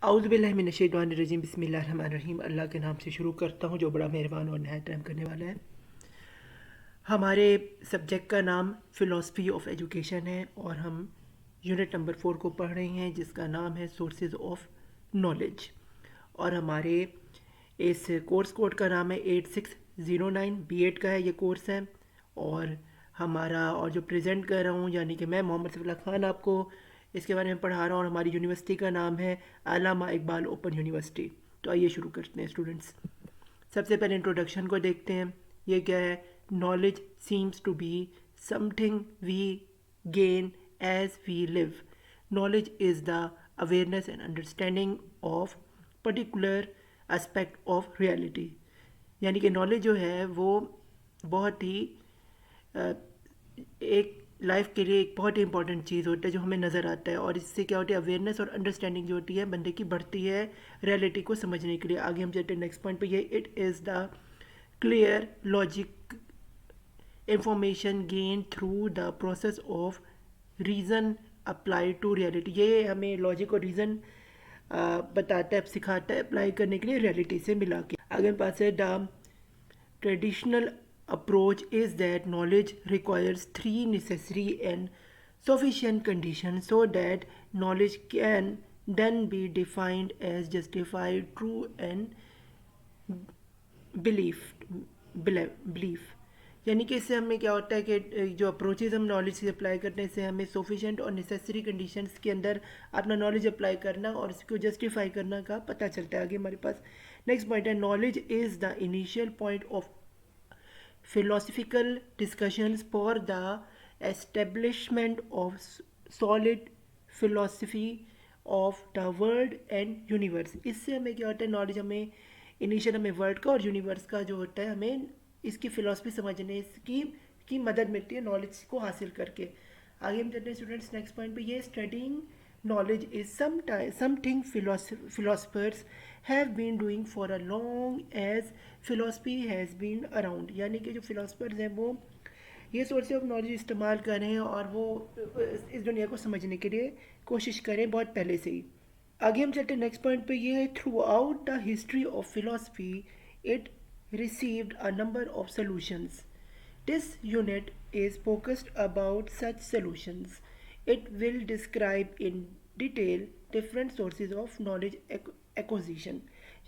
औज़ुबिल्लाहि बिस्मिल्लाहिर्रहमानिर्रहीम। अल्लाह के नाम से शुरू करता हूँ जो बड़ा मेहरबान और नहायत रहम करने वाला है। हमारे सब्जेक्ट का नाम फ़िलासफ़ी ऑफ एजुकेशन है और हम यूनिट नंबर 4 को पढ़ रहे हैं जिसका नाम है सोर्सेज ऑफ नॉलेज। और हमारे इस कोर्स कोड का नाम है 8609। B.Ed का है ये कोर्स है। और हमारा और जो प्रेजेंट कर रहा हूँ यानी कि मैं मोहम्मद सफ़ीउल्लाह खान आपको इसके बारे में पढ़ा रहा हूँ और हमारी यूनिवर्सिटी का नाम है अल्लामा इकबाल ओपन यूनिवर्सिटी। तो आइए शुरू करते हैं स्टूडेंट्स। सबसे पहले इंट्रोडक्शन को देखते हैं। ये क्या है? Knowledge seems to be something we gain as we live. Knowledge is the awareness and understanding of particular aspect of reality. यानी कि नॉलेज जो है वो बहुत ही एक लाइफ के लिए एक बहुत ही इंपॉर्टेंट चीज़ होता है जो हमें नज़र आता है। और इससे क्या होती है? अवेयरनेस और अंडरस्टैंडिंग जो होती है बंदे की बढ़ती है रियलिटी को समझने के लिए। आगे हम चलते हैं नेक्स्ट पॉइंट पे। ये it is the clear logic information gain through the process of reason apply to reality. ये हमें लॉजिक और रीज़न बताता है, सिखाता है अप्लाई करने के लिए रियलिटी से मिला के। आगे पास है the traditional approach is that knowledge requires three necessary and sufficient conditions so that knowledge can then be defined as justified, true and belief belief। यानी कि इससे हमें क्या होता है कि जो अप्रोचेज हम नॉलेज से अप्लाई करने से हमें सफिशेंट और नेसेसरी कंडीशंस के अंदर अपना नॉलेज अप्लाई करना और इसको जस्टिफाई करना का पता चलता है। आगे हमारे पास नेक्स्ट पॉइंट है knowledge is the initial point of philosophical discussions for the establishment of solid philosophy of the world and universe। इससे हमें क्या होता है? नॉलेज हमें इनिशियल हमें वर्ल्ड का और यूनिवर्स का जो होता है हमें इसकी फ़िलासफ़ी समझने की मदद मिलती है नॉलेज को हासिल करके। आगे हम चलते हैं स्टूडेंट्स नेक्स्ट पॉइंट पे। ये studying knowledge is something philosophers have been doing for a long as philosophy has been around। यानी कि जो philosophers हैं वो ये सोर्स ऑफ नॉलेज इस्तेमाल कर रहे हैं और वो इस दुनिया को समझने के लिए कोशिश करें बहुत पहले से ही। आगे हम चलते हैं नेक्स्ट पॉइंट पे। ये है through out the history of philosophy it received a number of solutions. This unit is focused about such solutions. It will describe in detail different sources of knowledge acquisition।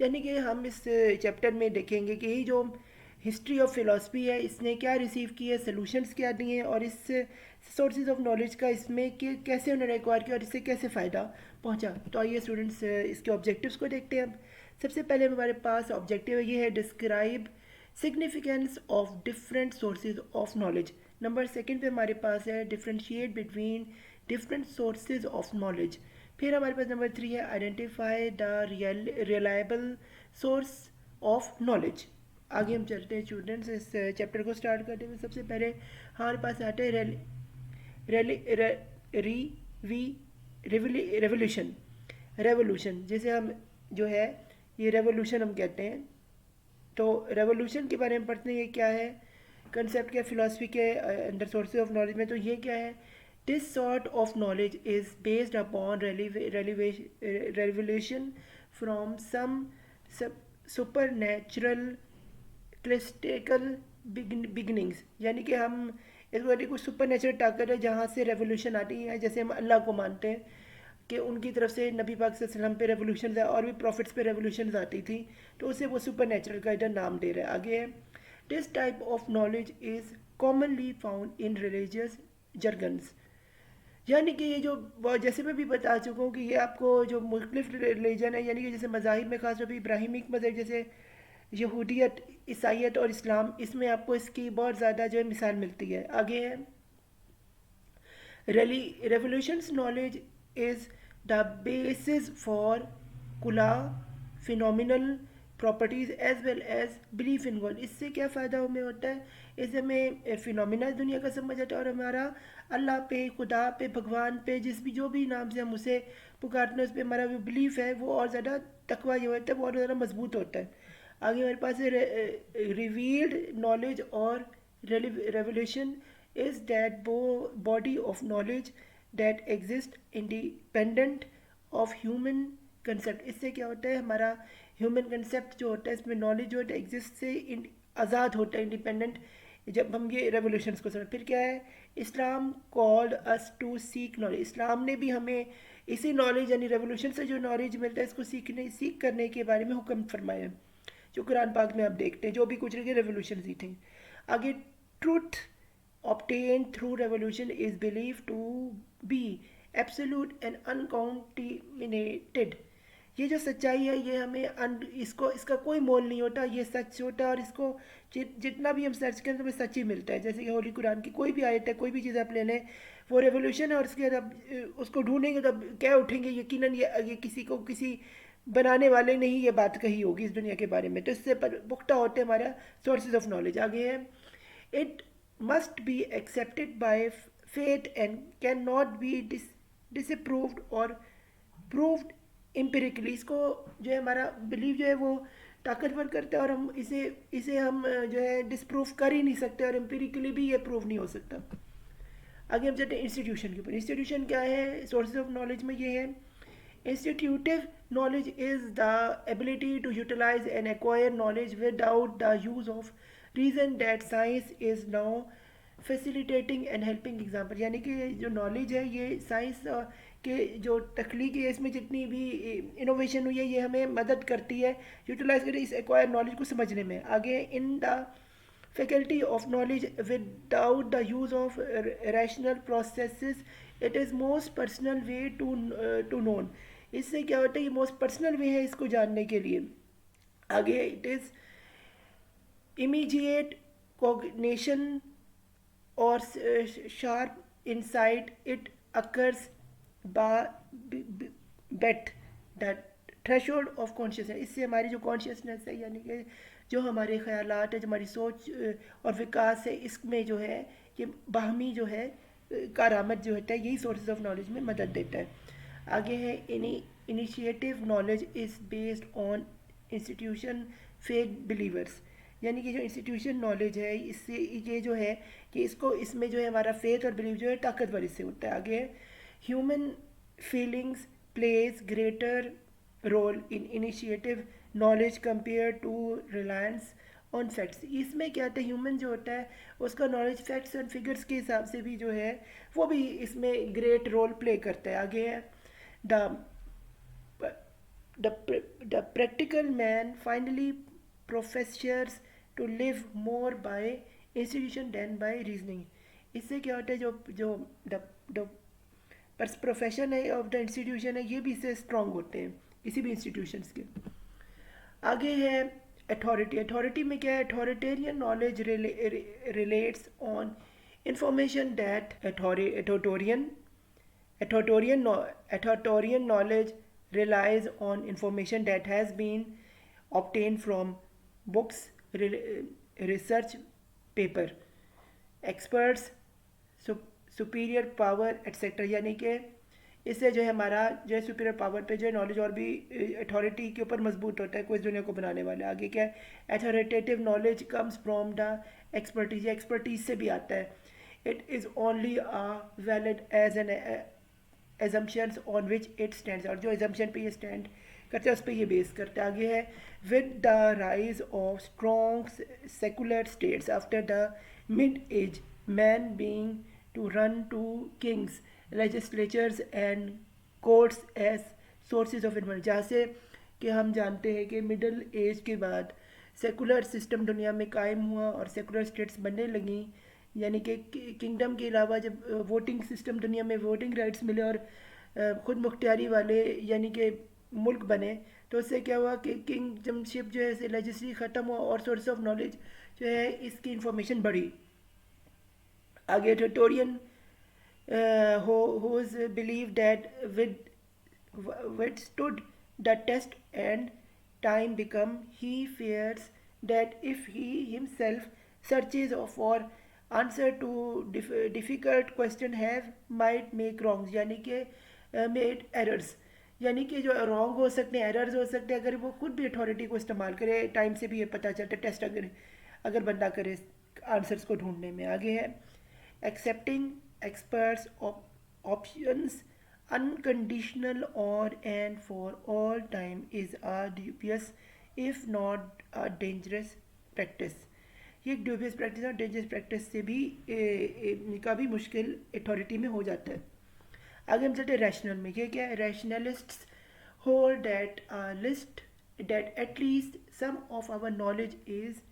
यानी कि हम इस chapter में देखेंगे कि ये जो हिस्ट्री ऑफ फिलोसफी है इसने क्या रिसीव की है, सोल्यूशंस क्या दिए हैं और इस सोर्सेज ऑफ नॉलेज का इसमें कि कैसे उन्होंने एक्वायर किया और इससे कैसे फ़ायदा पहुंचा। तो आइए स्टूडेंट्स इसके ऑब्जेक्टिव्स को देखते हैं। अब सबसे पहले हमारे पास ऑब्जेक्टिव ये है describe significance of different sources of knowledge. Number second पे हमारे पास है differentiate between different sources of knowledge. फिर हमारे पास नंबर 3 है identify the reliable source of knowledge. आगे हम चलते हैं स्टूडेंट्स इस चैप्टर को स्टार्ट करते हुए। सबसे पहले हमारे पास आते हैं रेवोल्यूशन। रेवोल्यूशन जैसे हम जो है ये रेवोल्यूशन हम कहते हैं। तो रेवोल्यूशन के बारे में पढ़ते हैं। ये क्या है? कंसेप्ट क्या फिलॉसफी के अंडर सोर्सेज ऑफ नॉलेज में। तो ये क्या है? This sort of knowledge is based upon revolution from some supernatural critical beginnings. यानी कि हम इसको कुछ सुपर नेचुरल ताकत है जहाँ से रेवोल्यूशन आती है। जैसे हम अल्लाह को मानते हैं कि उनकी तरफ से नबी पाक सल्लल्लाहु अलैहि वसल्लम पे रेवोल्यूशन और भी प्रॉफिट्स पे रेवोल्यूशन आती थी तो उसे वो सुपर नेचुरल का इधर नाम दे रहा है। आगे है this type of knowledge is commonly found in religious jargons. यानी कि ये जो जैसे मैं भी बता चुका हूँ कि ये आपको जो मुख्तलिफ रिलीजन है यानी कि जैसे मज़ाहिब में खास तौर पर इब्राहिमिक मज़हब जैसे यहूदियत, ईसाइयत और इस्लाम, इसमें आपको इसकी बहुत ज़्यादा जो है मिसाल मिलती है। आगे है revolutions knowledge is the basis for कुला phenomenal properties as well as belief in God. इससे क्या फ़ायदा हमें होता है? इससे हमें फिनोमिना दुनिया का समझ आता है और हमारा अल्लाह पे, खुदा पे, भगवान पे जिस भी जो भी नाम से हम उसे पुकारते हैं उस पर हमारा जो बिलीफ है वो और ज़्यादा तकवा जो होता है वो और ज़्यादा मजबूत होता है। आगे हमारे पास है रिवील्ड नॉलेज और revolution is that body of knowledge that exists independent of human concept. इससे क्या होता है, हमारा ह्यूमन कंसेप्ट जो होता है इसमें नॉलेज जो होता है एग्जिस्ट से आज़ाद होता है, इंडिपेंडेंट। जब हम ये रेवोल्यूशंस को समझ, फिर क्या है, Islam called us to seek knowledge. इस्लाम ने भी हमें इसी नॉलेज यानी रेवोल्यूशन से जो नॉलेज मिलता है इसको सीख करने के बारे में हुक्म फरमाया, जो कुरान पाक में आप देखते हैं, जो भी कुछ रहे रेवोल्यूशन ही थे। आगे, truth obtained through revolution is believed to be absolute and uncontaminated। ये जो सच्चाई है ये हमें इसको इसका कोई मोल नहीं होता, ये सच होता है, और इसको जितना भी हम सर्च करें तो हमें सच ही मिलता है। जैसे कि होली कुरान की कोई भी आयत है, कोई भी चीज़ आप ले लें, वो रेवोल्यूशन है, और उसके बाद आप उसको ढूंढेंगे तब क्या उठेंगे, यकीनन ये किसी को किसी बनाने वाले ने ही ये बात कही होगी इस दुनिया के बारे में। तो इससे पुख्ता होते हमारा सोर्सेज ऑफ नॉलेज। आगे है, it must be accepted by faith and cannot be disapproved or proved empirically। इसको जो है हमारा बिलीव जो है वो ताकतवर करता है, और हम इसे इसे हम जो है डिसप्रूव कर ही नहीं सकते, और एम्पिरिकली भी ये प्रूव नहीं हो सकता। आगे हम चलते हैं इंस्टीट्यूशन के ऊपर। इंस्टीट्यूशन क्या है सोर्सेज ऑफ नॉलेज में, ये है institutive knowledge is the ability to utilize and acquire knowledge without the use of reason that science is now facilitating and helping example। यानी कि जो नॉलेज है ये साइंस के जो तख्लीक है इसमें जितनी भी इनोवेशन हुई है ये हमें मदद करती है यूटिलाइज करें इस एक्वायर नॉलेज को समझने में। आगे, in the faculty of knowledge without the use of rational processes, it is most personal way to known। इससे क्या होता है, ये मोस्ट पर्सनल वे है इसको जानने के लिए। आगे, इट इज़ इमीजिएट कॉग्निशन और sharp insight, it occurs bet the threshold of consciousness. इससे हमारी जो कॉन्शियसनेस है यानी कि जो हमारे ख्यालात है, जो हमारी सोच और विकास है, इसमें जो है ये बाहमी जो है कारामद जो होता है, यही सोर्सेज ऑफ नॉलेज में मदद देता है। आगे है, initiative knowledge is based on institution fake believers. यानी कि जो इंस्टीट्यूशन नॉलेज है इससे ये जो है कि इसको इसमें जो है हमारा फेथ और बिलीव जो है ताकतवर इससे होता है। आगे है, human feelings plays greater role in initiative knowledge compare to reliance on facts. इसमें क्या होता है, ह्यूमन जो होता है उसका नॉलेज फैक्ट्स एंड फिगर्स के हिसाब से भी जो है वो भी इसमें ग्रेट रोल प्ले करता है। आगे है, the the practical man finally professes to live more by institution than by reasoning। इससे क्या होता है, जो जो द प्रोफेशन है ऑफ द इंस्टीट्यूशन है ये भी इससे स्ट्रांग होते हैं किसी भी इंस्टीट्यूशंस के। आगे है अथॉरिटी। अथॉरिटी में क्या है, authoritarian knowledge relates on information that authoritarian knowledge relies on information that has been obtained from books, research paper, experts, superior power etc। यानी कि इससे जो है हमारा जो है सुपीरियर पावर पे जो है नॉलेज और भी अथॉरिटी के ऊपर मजबूत होता है कोई इस दुनिया को बनाने वाले। आगे क्या है, authoritative knowledge comes from the expertise. Expertise से भी आता है। It is only valid as an assumptions on which it stands. और जो एजम्पशन पे ये स्टैंड करते हैं उस पर ये बेस करते हैं। आगे है, with the rise of strong secular states after the mid age man being to run to kings legislatures and courts as sources of information. जहाँ से कि हम जानते हैं कि मिडल एज के बाद सेकुलर सिस्टम दुनिया में कायम हुआ और सेकुलर स्टेट्स बनने लगी। यानी कि किंगडम के अलावा जब वोटिंग सिस्टम दुनिया में वोटिंग राइट्स मिले और ख़ुद मुख्तियारी वाले यानी कि मुल्क बने, तो उससे क्या हुआ कि किंगडमशिप जो है लेजिस्लेचर ख़त्म हुआ और सोर्स ऑफ नॉलेज जो है इसकी इंफॉर्मेशन बढ़ी। आगे, ट्यूटोरियन whose believe that withstood the test and time become, he fears that if he himself searches for answer to difficult question have might make wrongs। यानी कि made errors, यानी कि जो रॉन्ग हो सकते हैं, एरर्स हो सकते हैं अगर वो खुद भी अथॉरिटी को इस्तेमाल करे। टाइम से भी ये पता चलता है टेस्ट अगर बंदा करे आंसर्स को ढूंढने में। आगे है, accepting experts options unconditional or and for all time is a dubious if not a dangerous practice. ये एक ड्यूबियस प्रैक्टिस और डेंजरस प्रैक्टिस से भी का भी मुश्किल अथॉरिटी में हो जाता है. आगे हम चलते रैशनल में. ये क्या है? Rationalists hold that list that at least some of our knowledge is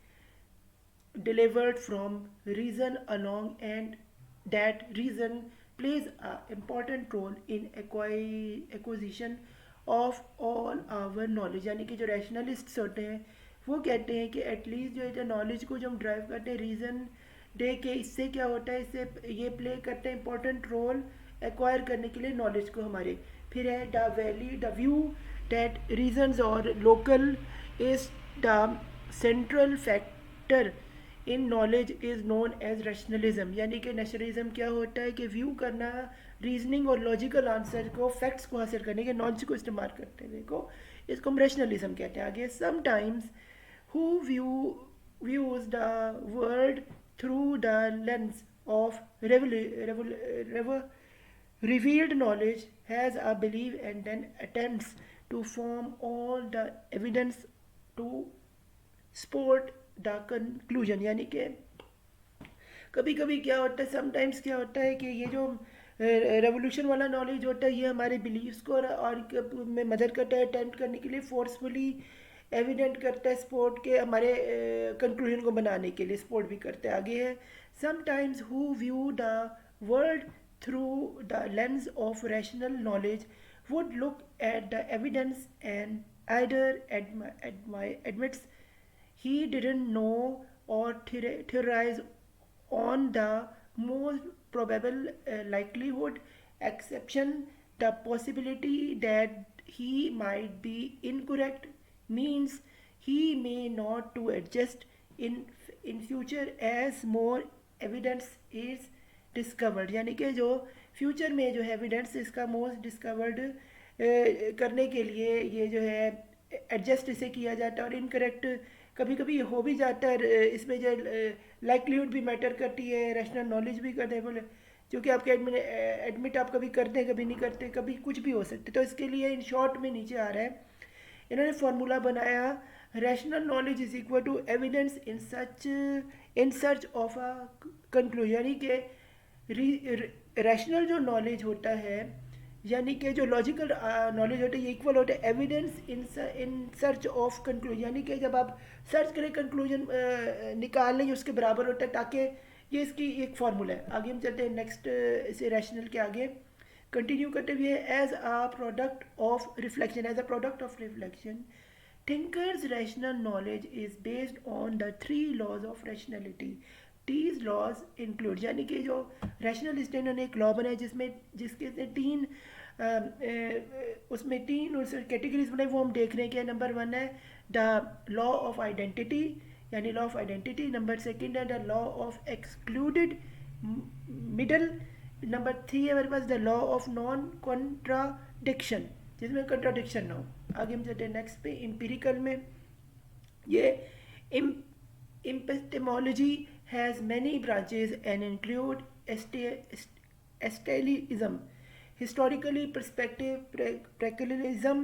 delivered from reason along and that reason plays an important role in acquisition of all our knowledge. यानी कि जो रैशनलिस्ट्स होते हैं वो कहते हैं कि एटलीस्ट जो नॉलेज को जो हम ड्राइव करते हैं रीज़न दे के, इससे क्या होता है, इससे ये प्ले करते हैं इंपॉर्टेंट रोल एक्वायर करने के लिए नॉलेज को हमारे. फिर है द व्यू दैट रीजन्स और local is the central factor in knowledge is known as rationalism. यानी कि नेशनलिज्म क्या होता है कि व्यू करना रीजनिंग और लॉजिकल आंसर को, फैक्ट्स को हासिल करने के नॉलेज को इस्तेमाल करते हुए को इसको हम रैशनलिज्म कहते हैं. आगे sometimes who views the world through the lens of revealed knowledge has a belief and then attempts to form all the evidence to support the conclusion. यानी कि कभी कभी क्या होता है, समटाइम्स क्या होता है कि ये जो रेवोल्यूशन वाला नॉलेज होता है ये हमारे बिलीव्स को और में मदद करता है अटेम्प्ट करने के लिए, फोर्सफुली एविडेंट करता है, सपोर्ट के हमारे कंक्लूजन को बनाने के लिए सपोर्ट भी करता है. आगे है sometimes who view the world through the lens of rational knowledge would look at the evidence and either admits he didn't know or theorize on the most probable likelihood, exception the possibility that he might be incorrect means he may not to adjust in future as more evidence is discovered. यानी कि जो future में जो है evidence इसका most discovered करने के लिए ये जो है एडजस्ट इसे किया जाता है. और इनकरेक्ट कभी कभी हो भी जाता है, इसमें जो लाइकलीहुड भी मैटर करती है, रैशनल नॉलेज भी करते हैं बोले, जो कि आपके एडमिट आप कभी करते हैं कभी नहीं करते, कभी कुछ भी हो सकते. तो इसके लिए इन शॉर्ट में नीचे आ रहा है, इन्होंने फार्मूला बनाया, rational knowledge is equal to evidence in search of a conclusion. यानी कि रैशनल जो नॉलेज होता है, यानी कि जो लॉजिकल नॉलेज होता है, ये इक्वल होता है evidence in search of conclusion. यानी कि जब आप सर्च करें कंक्लूजन निकाल लें उसके बराबर होता है, ताकि ये इसकी एक फार्मूला है. आगे हम चलते हैं नेक्स्ट इसे रैशनल के आगे कंटिन्यू करते हुए. As a product of reflection thinkers rational knowledge is based on the 3 laws of rationality. these laws include, यानी कि जो रैशनलिस्ट ने एक लॉ बनाया जिसके से उसमें तीन कैटेगरीज बनाई, वो हम देख रहे हैं कि नंबर 1 है द लॉ ऑफ आइडेंटिटी, यानी लॉ ऑफ आइडेंटिटी. नंबर 2 है the law of excluded middle. Number 3 है हमारे पास the law of non contradiction, जिसमें कंट्राडिक्शन ना हो. आगे हम चलते हैं नेक्स्ट पे एम्पिरिकल में. ये epistemology has many branches and include stylism, historically perspective, practicalism,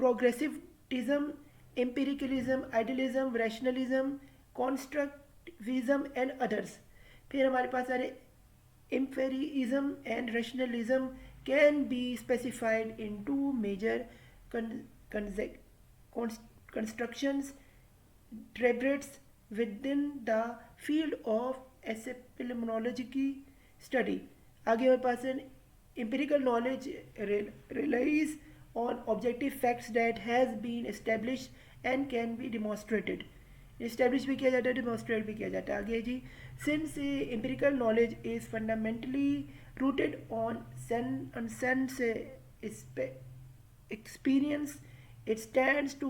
progressivism, empiricalism, idealism, rationalism, constructivism and others. फिर हमारे पास सारे empiricism and rationalism can be specified in 2 major constructions debates within the field of epistemology study. आगे हमारे पास empirical knowledge relies on objective facts that has been established and can be demonstrated. Establish भी किया जाता है, demonstrate भी किया जाता है. आगे जी, since empirical knowledge is fundamentally rooted on sense experience, it stands to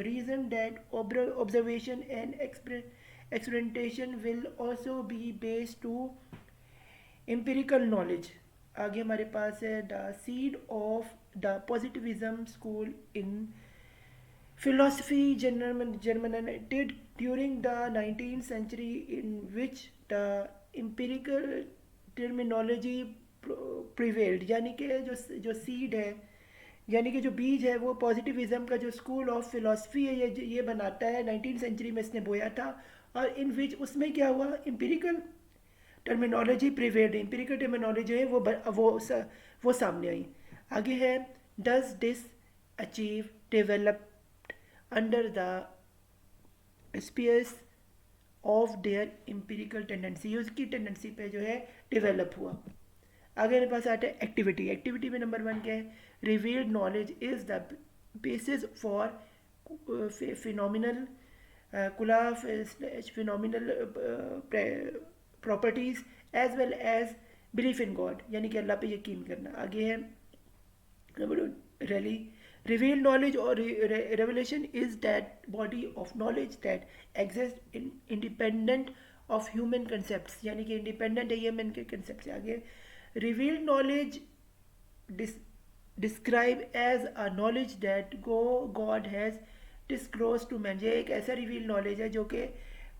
reason that observation and experimentation will also be based to empirical knowledge. आगे हमारे पास है the seed of the positivism school in philosophy germinated during the 19th century, in which the empirical terminology prevailed, यानी कि जो seed है, यानी कि जो बीज है, वो पॉजिटिविज्म का जो स्कूल ऑफ फिलॉसफी है ये बनाता है, 19th सेंचुरी में इसने बोया था। और इन विच उसमें क्या हुआ, empirical terminology prevailed, empirical terminology है वो सामने आई। आगे है, does this achieve developed under the spears of their empirical tendency, उसकी टेंडेंसी पे जो है डेवलप हुआ। आगे मेरे पास आता है एक्टिविटी। एक्टिविटी में नंबर 1 क्या है, revealed knowledge is the basis for phenomenal कुला phenomenal properties as well as belief in God, यानी कि अल्लाह पे यकीन करना। आगे है number 2, really revealed knowledge or revelation is that body of knowledge that exists independent of human concepts, यानी कि independent है human के concept से। आगे revealed knowledge describe as a knowledge that God has disclosed to man, ये एक ऐसा revealed knowledge है जो कि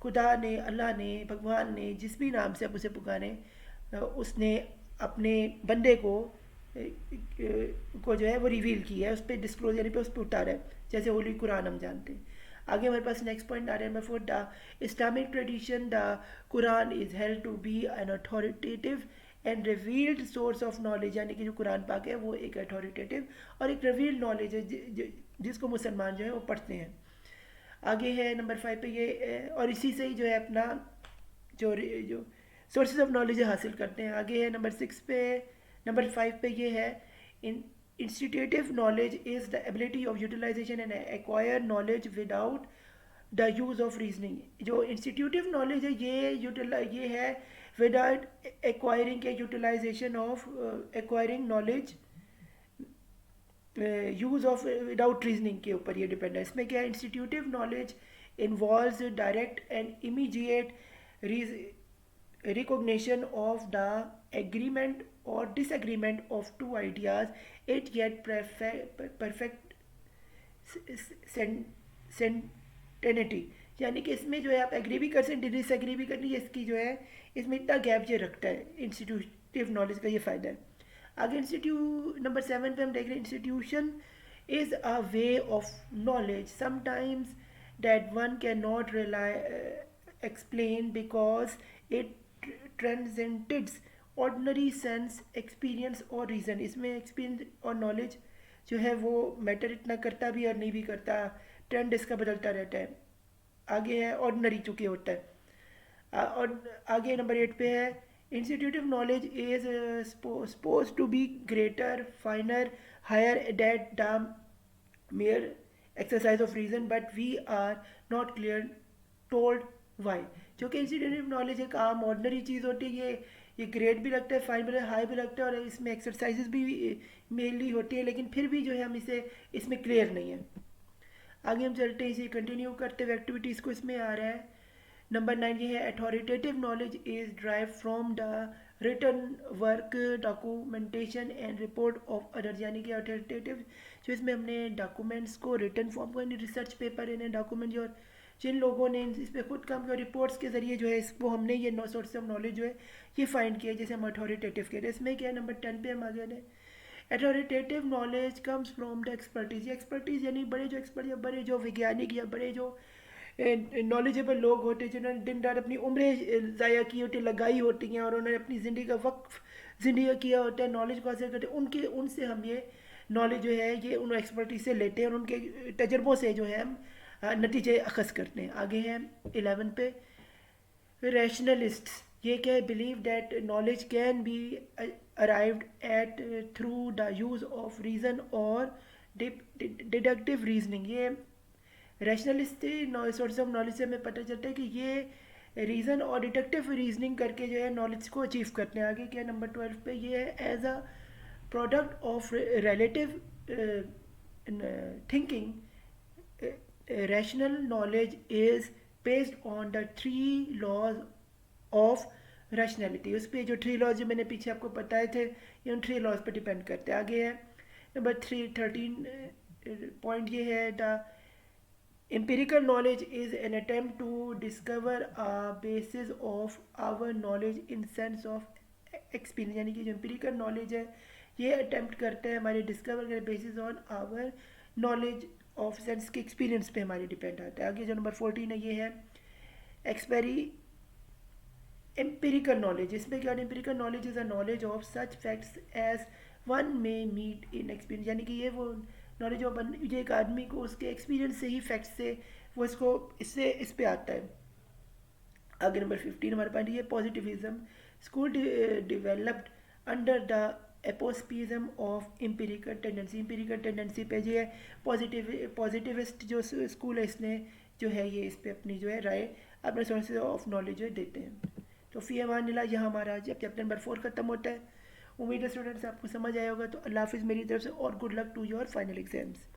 खुदा ने, अल्लाह ने, भगवान ने, जिस भी नाम से आप उसे पुकारें, उसने अपने बंदे को जो है वो रिवील किया है, उस पर डिस्क्लोज यानी पे उस पर उतारा है, जैसे होली कुरान हम जानते हैं। आगे हमारे पास नेक्स्ट पॉइंट आ रहा है number 4, the Islamic tradition the Quran is held to be an authoritative and revealed source of knowledge, यानी कि जो कुरान पाक है वो एक अथॉरिटेटिव और एक रिवील्ड नॉलेज है जिसको मुसलमान जो है वो पढ़ते हैं। आगे है नंबर 5 पे ये, और इसी से ही जो है अपना जो सोर्सेज ऑफ नॉलेज हासिल करते हैं। आगे है नंबर 5 पे ये है, इन institutive knowledge is the ability of utilization and acquire knowledge without the use of reasoning. जो इंस्टीट्यूटिव नॉलेज है ये है विदाउट एक्वायरिंग के utilization of acquiring knowledge, use of without reasoning के ऊपर ये डिपेंड है। इसमें क्या है, institutive knowledge involves direct and immediate recognition of the agreement or disagreement of two ideas, it yet perfect certainty, यानी कि इसमें जो है आप एग्री भी कर सकते डिसएग्री भी करनी है, इसकी जो है इसमें इतना गैप जो रखता है इंस्टीट्यूटिव नॉलेज का, ये फ़ायदा है। आगे नंबर 7 पे हम देख रहे हैं, institution is a way of knowledge sometimes that one can not explain because it transcends ordinary sense experience और reason। इसमें experience और knowledge जो है वो मैटर इतना करता भी और नहीं भी करता, ट्रेंड इसका बदलता रहता है। आगे है ऑर्डनरी चूँकि होता है। और आगे नंबर 8 पे है, institutive knowledge is suppose to be greater finer higher that the mere exercise of reason but we are not clear told why. जो कि इंस्टीट्यूटिव नॉलेज एक आम ऑर्डनरी चीज़ होती है, ये ग्रेड भी लगता है, फाइन भी हाई भी लगता है, और इसमें एक्सरसाइजेज भी मेनली होती है, लेकिन फिर भी जो है हम इसे इसमें क्लियर नहीं है। आगे हम चलते हैं, इसे कंटिन्यू करते हुए एक्टिविटीज़ को। इसमें आ रहा है नंबर 9, ये है authoritative knowledge is drive from the written work documentation and report of others, यानी कि अथॉरिटेटिव जो इसमें हमने डॉक्यूमेंट्स को रिटर्न फॉर्म को, रिसर्च पेपर इन्हें डॉक्यूमेंट जो जिन लोगों ने इस पर खुद काम किया, रिपोर्ट्स के जरिए जो है इसको हमने ये सोर्स ऑफ नॉलेज जो है ये फाइंड किया, जैसे हम अथॉरिटेटिव के। इसमें क्या है, नंबर 10 पे हम आ गए। Authoritative knowledge comes from the expertise, expertise यानी बड़े जो एक्सपर्ट या बड़े जो वैज्ञानिक या बड़े जो नॉलेजेबल लोग होते हैं जिन्होंने दिन रात अपनी उम्रें ज़ाया की होती, लगाई होती हैं, और उन्होंने अपनी ज़िंदगी का वक्फ ज़िंदगी किया होता है, नॉलेज को हासिल करते हैं, उनसे हम ये नॉलेज जो है ये उन एक्सपर्टीज से लेते हैं और उनके तजर्बों से जो है हम नतीजे अखज़ करते हैं। आगे हैं 11 पे, रैशनलिस्ट, ये क्या है, believe that knowledge can be arrived at through the use of reason और डिडक्टिव रीजनिंग। ये रैशनलिस्ट सोर्स ऑफ नॉलेज से हमें पता चलता है कि ये रीज़न और डिडक्टिव रीजनिंग करके जो है नॉलेज को अचीव करते हैं। आगे क्या नंबर 12 पे, ये है as a product of relative thinking rational knowledge is based on the 3 laws of rationality। उस पर जो 3 laws जो मैंने पीछे आपको बताए थे, ये उन 3 laws पर डिपेंड करते हैं। आगे है नंबर 13 पॉइंट, ये है the empirical knowledge is an attempt to discover a basis of our knowledge in sense of experience, यानी कि जो एम्पिरिकल नॉलेज है ये अटेम्प्ट करता है हमारे discover basis on our knowledge of sense के एक्सपीरियंस पे हमारे डिपेंड आता है। आगे जो नंबर 14 है ये है एक्सपेरी एम्पिरिकल नॉलेज। इसमें क्या, empirical knowledge is a knowledge of such facts as one may meet in experience, यानी कि ये वो नॉलेज ऑफ जो एक आदमी को उसके एक्सपीरियंस से ही फैक्ट से वो इसको इससे इस पे आता है। आगे नंबर 15 हमारे पास ये positivism, school developed under the auspices of empirical tendency. Empirical tendency पे जो है पॉजिटिविस्ट जो स्कूल है इसने जो है ये इस पे अपनी जो है राय अपने सोर्सेज ऑफ नॉलेज जो है देते हैं। तो फी अमान यहाँ हमारा आज चैप्टर नंबर 4 खत्म होता है। उम्मीद है स्टूडेंट्स आपको समझ आया होगा। तो अल्लाह हाफिज़ मेरी तरफ से, और good luck to your final exams.